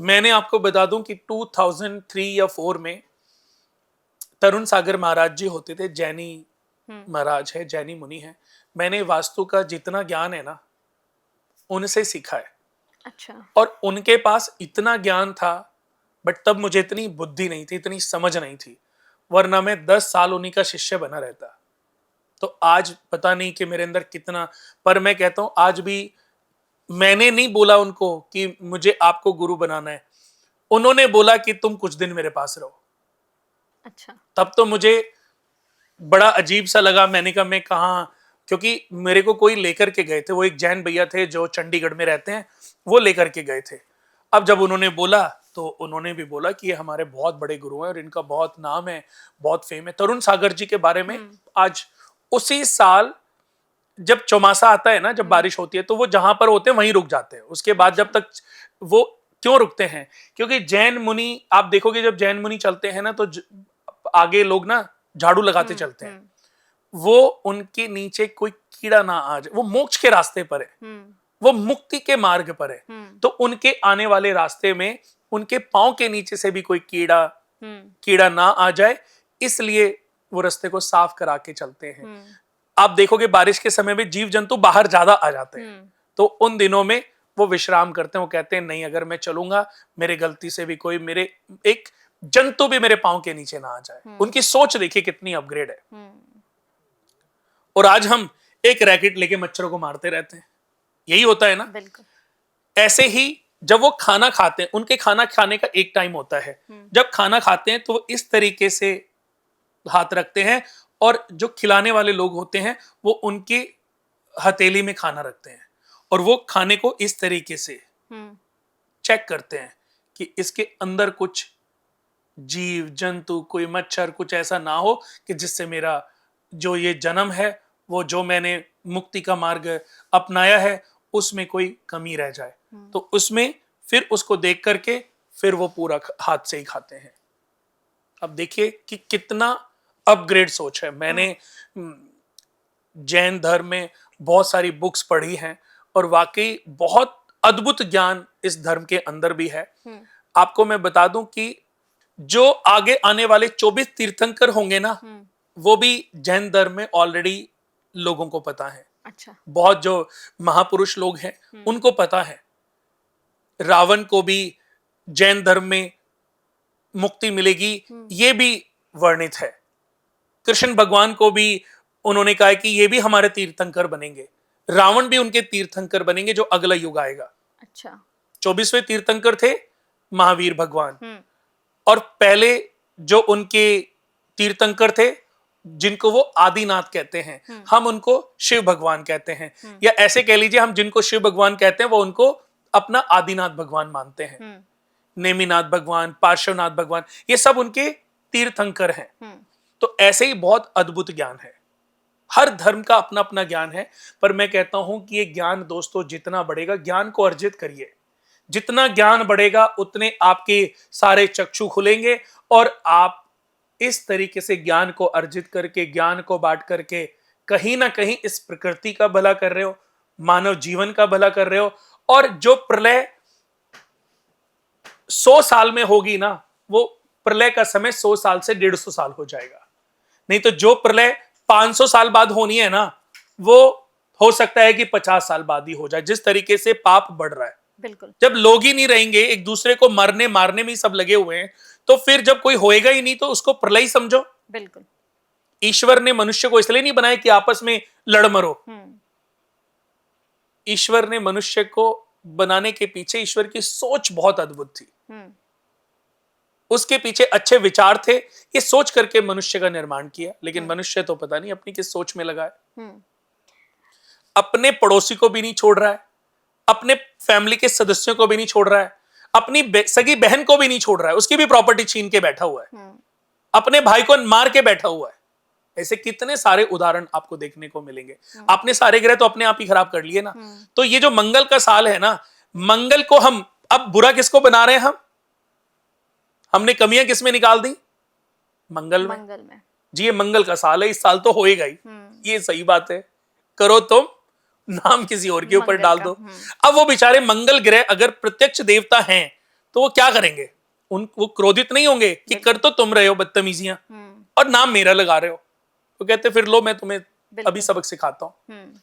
मैंने आपको बता दूं कि 2003 या 4 में तरुण सागर महाराज जी होते थे, जैनी महाराज है, जैनी मुनि है। मैंने वास्तु का जितना ज्ञान है ना उनसे सीखा है। अच्छा। और उनके पास इतना ज्ञान था, बट तब मुझे इतनी बुद्धि नहीं थी, इतनी समझ नहीं थी, वरना मैं 10 साल उन्हीं का शिष्य बना रहता। तो आज पता नहीं कि मेरे अंदर कितना, पर मैं कहता हूं आज भी मैंने नहीं बोला उनको कि मुझे आपको गुरु बनाना है, उन्होंने बोला कि तुम कुछ दिन मेरे पास रहो। अच्छा। तब तो मुझे बड़ा अजीब सा लगा। मैंने कहा मैं कहाँ, क्योंकि मेरे को कोई लेकर के गए थे, वो एक जैन भैया थे जो चंडीगढ़ में रहते हैं, वो लेकर के गए थे। अब जब उन्होंने बोला तो उन्होंने भी बोला कि ये हमारे बहुत बड़े गुरु हैं और इनका बहुत नाम है, बहुत फेम है। तरुण सागर जी के बारे में आज उसी साल जब चौमासा आता है ना, जब बारिश होती है, तो वो जहां पर होते हैं वहीं रुक जाते हैं। उसके बाद जब तक वो क्यों रुकते हैं, क्योंकि जैन मुनि, आप देखोगे जब जैन मुनि चलते हैं ना तो आगे लोग ना झाड़ू लगाते चलते हैं, वो उनके नीचे कोई कीड़ा ना आ जाए। वो मोक्ष के रास्ते पर है, वो मुक्ति के मार्ग पर है, तो उनके आने वाले रास्ते में उनके पांव के नीचे से भी कोई कीड़ा ना आ जाए, इसलिए वो रास्ते को साफ करा के चलते हैं। आप देखोगे बारिश के समय में जीव जंतु बाहर ज्यादा आ जाते हैं, तो उन दिनों में वो विश्राम करते हैं। वो कहते हैं नहीं, अगर मैं चलूंगा, मेरे गलती से भी कोई, मेरे एक जंतु भी मेरे पांव के नीचे ना आ जाए। उनकी सोच देखिए कितनी अपग्रेड है। और आज हम एक रैकेट लेके मच्छरों को मारते रहते हैं, यही होता है ना। बिल्कुल। ऐसे ही जब वो खाना खाते हैं, उनके खाना खाने का एक टाइम होता है, जब खाना खाते हैं तो वो इस तरीके से हाथ रखते हैं, और जो खिलाने वाले लोग होते हैं वो उनकी हथेली में खाना रखते हैं, और वो खाने को इस तरीके से चेक करते हैं कि इसके अंदर कुछ जीव जंतु, कोई मच्छर, कुछ ऐसा ना हो कि जिससे मेरा जो ये जन्म है, वो जो मैंने मुक्ति का मार्ग अपनाया है, उसमें कोई कमी रह जाए। तो उसमें फिर उसको देख करके फिर वो पूरा हाथ से ही खाते हैं। अब देखिए कि कितना अपग्रेड सोच है। मैंने जैन धर्म में बहुत सारी बुक्स पढ़ी हैं, और वाकई बहुत अद्भुत ज्ञान इस धर्म के अंदर भी है। आपको मैं बता दूं कि जो आगे आने वाले 24 तीर्थंकर होंगे ना, वो भी जैन धर्म में ऑलरेडी लोगों को पता है। अच्छा। बहुत जो महापुरुष लोग हैं उनको पता है। रावण को भी जैन धर्म में मुक्ति मिलेगी, ये भी वर्णित है। कृष्ण भगवान को भी उन्होंने कहा कि ये भी हमारे तीर्थंकर बनेंगे, रावण भी उनके तीर्थंकर बनेंगे जो अगला युग आएगा। अच्छा। 24वें तीर्थंकर थे महावीर भगवान, और पहले जो उनके तीर्थंकर थे जिनको वो आदिनाथ कहते हैं, हम उनको शिव भगवान कहते हैं, या ऐसे कह लीजिए हम जिनको शिव भगवान कहते हैं वो उनको अपना आदिनाथ भगवान मानते हैं। नेमिनाथ भगवान, पार्श्वनाथ भगवान, ये सब उनके तीर्थंकर हैं। तो ऐसे ही बहुत अद्भुत ज्ञान है। हर धर्म का अपना अपना ज्ञान है, पर मैं कहता हूं कि ये ज्ञान दोस्तों जितना बढ़ेगा, ज्ञान को अर्जित करिए। जितना ज्ञान बढ़ेगा उतने आपके सारे चक्षु खुलेंगे, और आप इस तरीके से ज्ञान को अर्जित करके, ज्ञान को बांट करके कहीं ना कहीं इस प्रकृति का भला कर रहे हो, मानव जीवन का भला कर रहे हो। और जो प्रलय 100 साल में होगी ना, वो प्रलय का समय 100 साल से 150 साल हो जाएगा। नहीं तो जो प्रलय 500 साल बाद होनी है ना, वो हो सकता है कि 50 साल बाद ही हो जाए, जिस तरीके से पाप बढ़ रहा है। बिल्कुल। जब लोग ही नहीं रहेंगे, एक दूसरे को मरने मारने में ही सब लगे हुए हैं, तो फिर जब कोई होएगा ही नहीं तो उसको प्रलय ही समझो। बिल्कुल। ईश्वर ने मनुष्य को इसलिए नहीं बनाया कि आपस में लड़ मरो। ईश्वर ने मनुष्य को बनाने के पीछे ईश्वर की सोच बहुत अद्भुत थी। उसके पीछे अच्छे विचार थे, ये सोच करके मनुष्य का निर्माण किया। लेकिन मनुष्य तो पता नहीं अपनी किस सोच में लगा है। अपने पड़ोसी को भी नहीं छोड़ रहा है, अपने फैमिली के सदस्यों को भी नहीं छोड़ रहा है, अपनी सगी बहन को भी नहीं छोड़ रहा है, उसकी भी प्रॉपर्टी छीन के बैठा हुआ है, अपने भाई को मार के बैठा हुआ है। ऐसे कितने सारे उदाहरण आपको देखने को मिलेंगे। आपने सारे ग्रह तो अपने आप ही खराब कर लिए ना। तो ये जो मंगल का साल है ना, मंगल को हम अब बुरा किसको बना रहे हैं? हमने कमियां किसमें निकाल दी? मंगल में। जी ये मंगल का साल है, इस साल तो होएगा ही, ये सही बात है। करो तुम, नाम किसी और के ऊपर डाल दो। अब वो बेचारे मंगल ग्रह अगर प्रत्यक्ष देवता हैं तो वो क्या करेंगे? वो क्रोधित नहीं होंगे कि कर तो तुम रहे हो बदतमीजियां और नाम मेरा लगा रहे हो? तो कहते फिर लो मैं तुम्हें अभी सबक सिखाता हूँ।